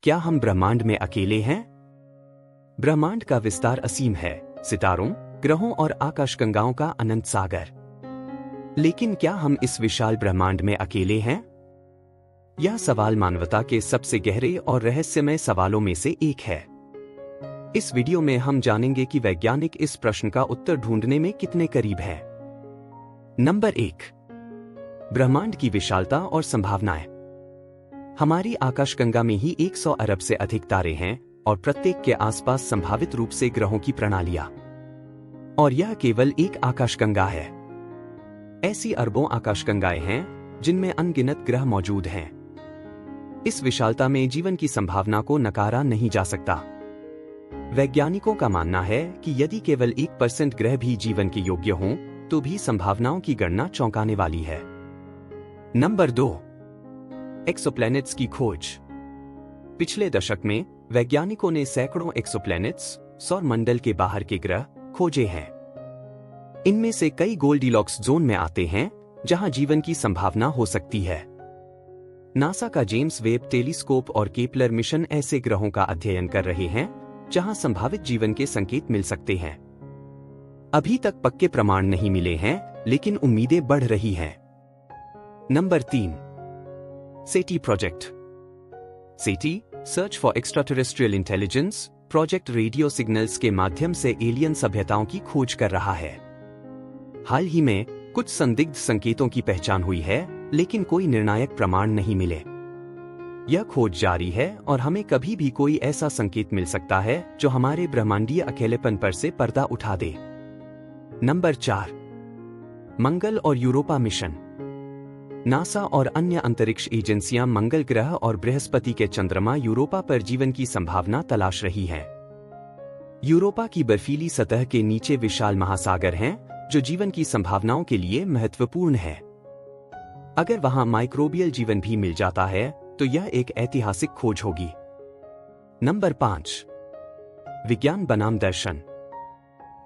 क्या हम ब्रह्मांड में अकेले हैं? ब्रह्मांड का विस्तार असीम है, सितारों, ग्रहों और आकाशगंगाओं का अनंत सागर। लेकिन क्या हम इस विशाल ब्रह्मांड में अकेले हैं? यह सवाल मानवता के सबसे गहरे और रहस्यमय सवालों में से एक है। इस वीडियो में हम जानेंगे कि वैज्ञानिक इस प्रश्न का उत्तर ढूंढने में कितने करीब हैं। नंबर 1, ब्रह्मांड की विशालता और संभावनाएं। हमारी आकाशगंगा में ही 100 अरब से अधिक तारे हैं और प्रत्येक के आसपास संभावित रूप से ग्रहों की प्रणालियां। और यह केवल एक आकाशगंगा है। ऐसी अरबों आकाशगंगाएं हैं जिनमें अनगिनत ग्रह मौजूद हैं। इस विशालता में जीवन की संभावना को नकारा नहीं जा सकता। वैज्ञानिकों का मानना है कि यदि केवल 1% ग्रह भी जीवन के योग्य हों, तो भी संभावनाओं की गणना चौंकाने वाली है। नंबर 2, एक्सोप्लैनेट्स की खोज। पिछले दशक में वैज्ञानिकों ने सैकड़ों एक्सोप्लैनेट्स, सौर मंडल के बाहर के ग्रह खोजे हैं। इनमें से कई गोल्डीलॉक्स जोन में आते हैं, जहां जीवन की संभावना हो सकती है। नासा का जेम्स वेब टेलीस्कोप और केपलर मिशन ऐसे ग्रहों का अध्ययन कर रहे हैं जहां संभावित जीवन के संकेत मिल सकते हैं। अभी तक पक्के प्रमाण नहीं मिले हैं, लेकिन उम्मीदें बढ़ रही हैं। Number 3, SETI project. SETI, search for extraterrestrial intelligence project, radio signals के माध्यम से एलियन सभ्यताओं की खोज कर रहा है। हाल ही में कुछ संदिग्ध संकेतों की पहचान हुई है, लेकिन कोई निर्णायक प्रमाण नहीं मिले। यह खोज जारी है और हमें कभी भी कोई ऐसा संकेत मिल सकता है जो हमारे ब्रह्मांडीय अकेलेपन पर से पर्दा उठा दे। नंबर 4, मंगल और यूरोपा मिशन। नासा और अन्य अंतरिक्ष एजेंसियां मंगल ग्रह और बृहस्पति के चंद्रमा यूरोपा पर जीवन की संभावना तलाश रही हैं। यूरोपा की बर्फीली सतह के नीचे विशाल महासागर हैं, जो जीवन की संभावनाओं के लिए महत्वपूर्ण है। अगर वहां माइक्रोबियल जीवन भी मिल जाता है, तो यह एक ऐतिहासिक खोज होगी। नंबर 5, विज्ञान बनाम दर्शन।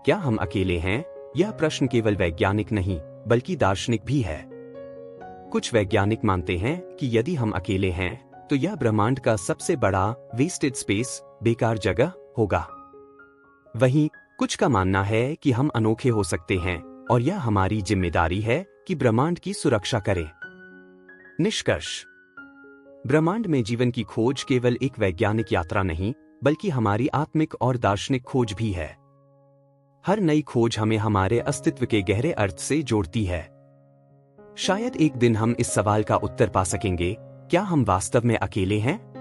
क्या हम अकेले हैं? यह प्रश्न केवल वैज्ञानिक नहीं, बल्कि दार्शनिक भी है। कुछ वैज्ञानिक मानते हैं कि यदि हम अकेले हैं, तो यह ब्रह्मांड का सबसे बड़ा वेस्टेड स्पेस, बेकार जगह होगा। वहीं कुछ का मानना है कि हम अनोखे हो सकते हैं और यह हमारी जिम्मेदारी है कि ब्रह्मांड की सुरक्षा करें। निष्कर्ष, ब्रह्मांड में जीवन की खोज केवल एक वैज्ञानिक यात्रा नहीं, बल्कि हमारी आत्मिक और दार्शनिक खोज भी है। हर नई खोज हमें हमारे अस्तित्व के गहरे अर्थ से जोड़ती है। शायद एक दिन हम इस सवाल का उत्तर पा सकेंगे, क्या हम वास्तव में अकेले हैं?